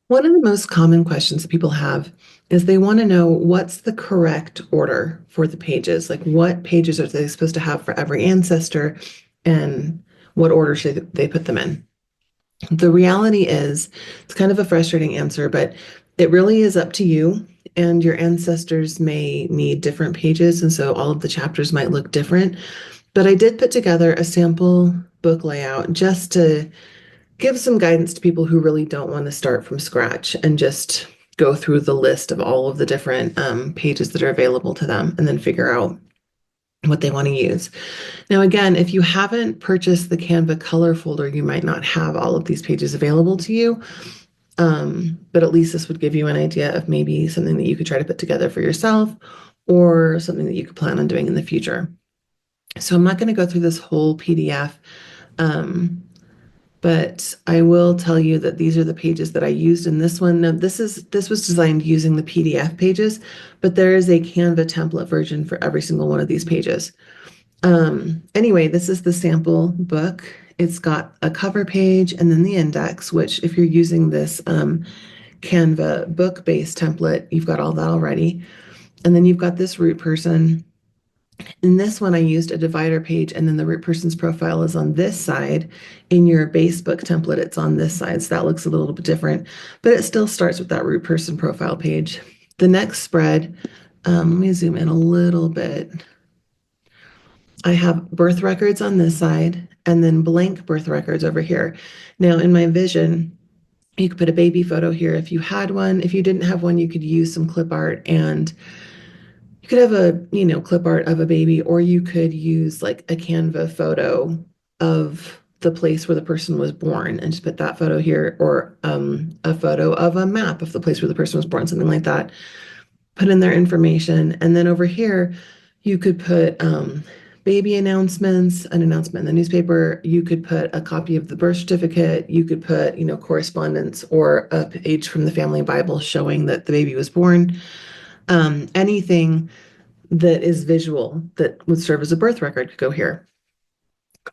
One of the most common questions that people have is they want to know what's the correct order for the pages. Like, what pages are they supposed to have for every ancestor and what order should they put them in? The reality is, it's kind of a frustrating answer, but it really is up to you. And your ancestors may need different pages, and so all of the chapters might look different. But I did put together a sample book layout just to give some guidance to people who really don't want to start from scratch and just go through the list of all of the different pages that are available to them and then figure out what they want to use. Now, again, if you haven't purchased the Canva color folder, you might not have all of these pages available to you. But at least this would give you an idea of maybe something that you could try to put together for yourself or something that you could plan on doing in the future. So I'm not going to go through this whole PDF, but I will tell you that these are the pages that I used in this one. Now, this was designed using the PDF pages, but there is a Canva template version for every single one of these pages. Anyway, this is the sample book. It's got a cover page and then the index, which if you're using this Canva book-based template, you've got all that already. And then you've got this root person. In this one, I used a divider page, and then the root person's profile is on this side. In your base book template, it's on this side, so that looks a little bit different, but it still starts with that root person profile page. The next spread, let me zoom in a little bit. I have birth records on this side, and then blank birth records over here. Now, in my vision, you could put a baby photo here if you had one. If you didn't have one, you could use some clip art, and you could have a clip art of a baby, or you could use like a Canva photo of the place where the person was born and just put that photo here, or a photo of a map of the place where the person was born, something like that. Put in their information, and then over here you could put baby announcements, an announcement in the newspaper. You could put a copy of the birth certificate. You could put correspondence or a page from the family Bible showing that the baby was born. Anything that is visual that would serve as a birth record could go here.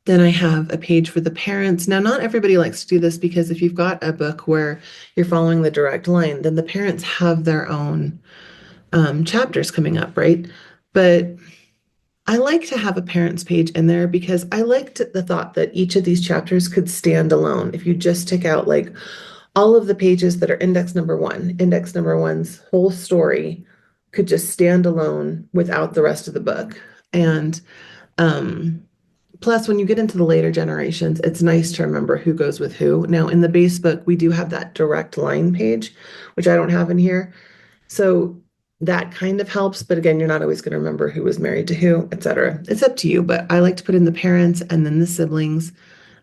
Then I have a page for the parents. Now, not everybody likes to do this because if you've got a book where you're following the direct line, then the parents have their own chapters coming up, right? But I like to have a parents page in there because I liked the thought that each of these chapters could stand alone. If you just took out like all of the pages that are index number one's whole story could just stand alone without the rest of the book. And plus, when you get into the later generations, it's nice to remember who goes with who. Now, in the base book, we do have that direct line page, which I don't have in here. So that kind of helps, but again, you're not always going to remember who was married to who, etc. It's up to you, but I like to put in the parents and then the siblings,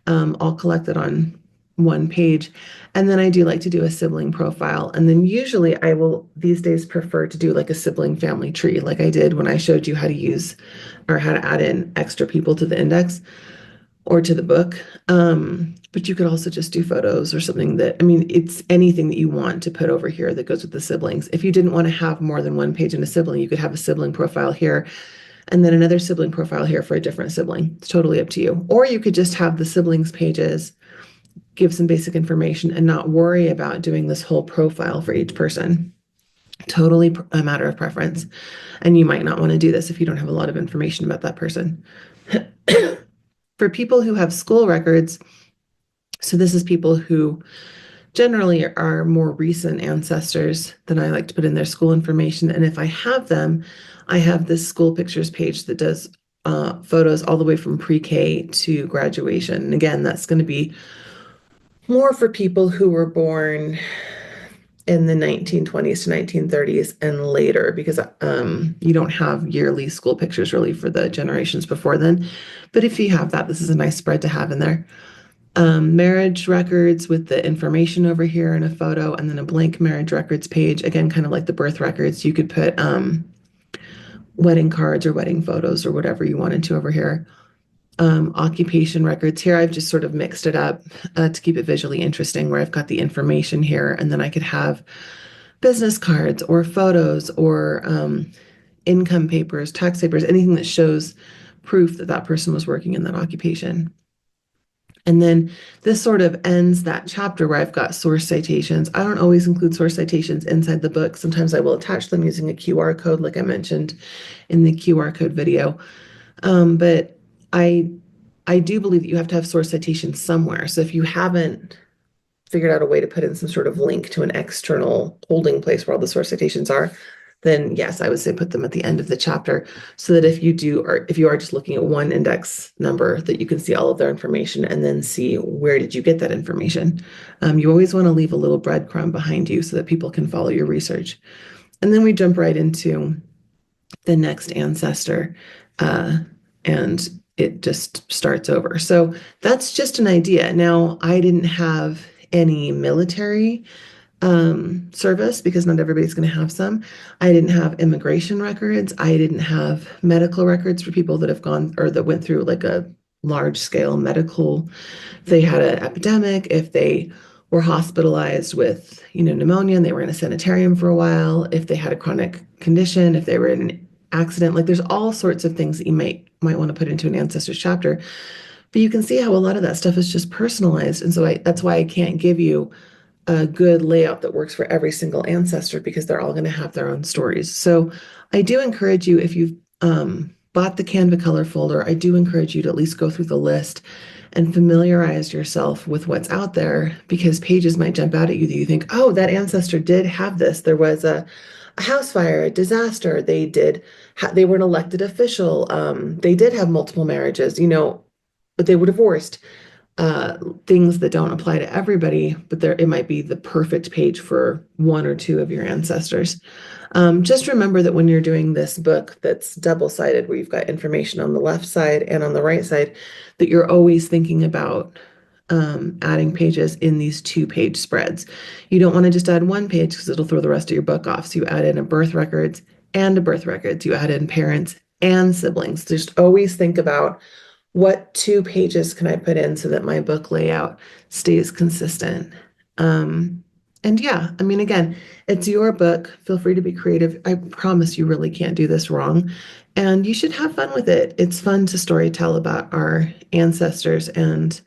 all collected on one page. And then I do like to do a sibling profile. And then usually I will these days prefer to do like a sibling family tree, like I did when I showed you how to use or how to add in extra people to the index or to the book. But you could also just do photos or something that, I mean, it's anything that you want to put over here that goes with the siblings. If you didn't want to have more than one page in a sibling, you could have a sibling profile here and then another sibling profile here for a different sibling. It's totally up to you. Or you could just have the siblings pages, give some basic information and not worry about doing this whole profile for each person. Totally a matter of preference. And you might not want to do this if you don't have a lot of information about that person. For people who have school records, so this is people who generally are more recent ancestors, then I like to put in their school information. And if I have them, I have this school pictures page that does photos all the way from pre-K to graduation. And again, that's going to be more for people who were born in the 1920s to 1930s and later, because you don't have yearly school pictures really for the generations before then. But if you have that, this is a nice spread to have in there. Marriage records with the information over here and a photo, and then a blank marriage records page. Again, kind of like the birth records, you could put wedding cards or wedding photos or whatever you wanted to over here. Occupation records here, I've just sort of mixed it up to keep it visually interesting, where I've got the information here, and then I could have business cards or photos or income papers, tax papers, anything that shows proof that that person was working in that occupation. And then this sort of ends that chapter where I've got source citations. I don't always include source citations inside the book. Sometimes I will attach them using a QR code, like I mentioned in the QR code video. But I I do believe that you have to have source citations somewhere. So if you haven't figured out a way to put in some sort of link to an external holding place where all the source citations are, then yes, I would say put them at the end of the chapter so that if you do, or if you are just looking at one index number, that you can see all of their information and then see where did you get that information. You always want to leave a little breadcrumb behind you so that people can follow your research. And then we jump right into the next ancestor, uh, and it just starts over. So that's just an idea. Now, I didn't have any military service because not everybody's going to have some. I didn't have immigration records. I didn't have medical records for people that have gone or that went through like a large scale medical, if they had an epidemic, if they were hospitalized with, pneumonia and they were in a sanitarium for a while, if they had a chronic condition, if they were in an accident, like there's all sorts of things that you might want to put into an ancestors chapter. But you can see how a lot of that stuff is just personalized. And so that's why I can't give you a good layout that works for every single ancestor because they're all going to have their own stories. So I do encourage you, if you've bought the Canva color folder, I do encourage you to at least go through the list and familiarize yourself with what's out there because pages might jump out at you that you think, oh, that ancestor did have this. There was a house fire, a disaster. They were an elected official. They did have multiple marriages, but they were divorced. Things that don't apply to everybody, but it might be the perfect page for one or two of your ancestors. Just remember that when you're doing this book that's double-sided, where you've got information on the left side and on the right side, that you're always thinking about adding pages in these 2-page spreads. You don't want to just add one page because it'll throw the rest of your book off. So you add in a birth records and a birth records. You add in parents and siblings. Just always think about what 2 pages can I put in so that my book layout stays consistent. And yeah, I mean, again, it's your book. Feel free to be creative. I promise you really can't do this wrong. And you should have fun with it. It's fun to storytell about our ancestors. And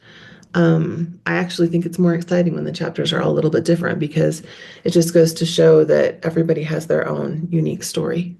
I actually think it's more exciting when the chapters are all a little bit different because it just goes to show that everybody has their own unique story.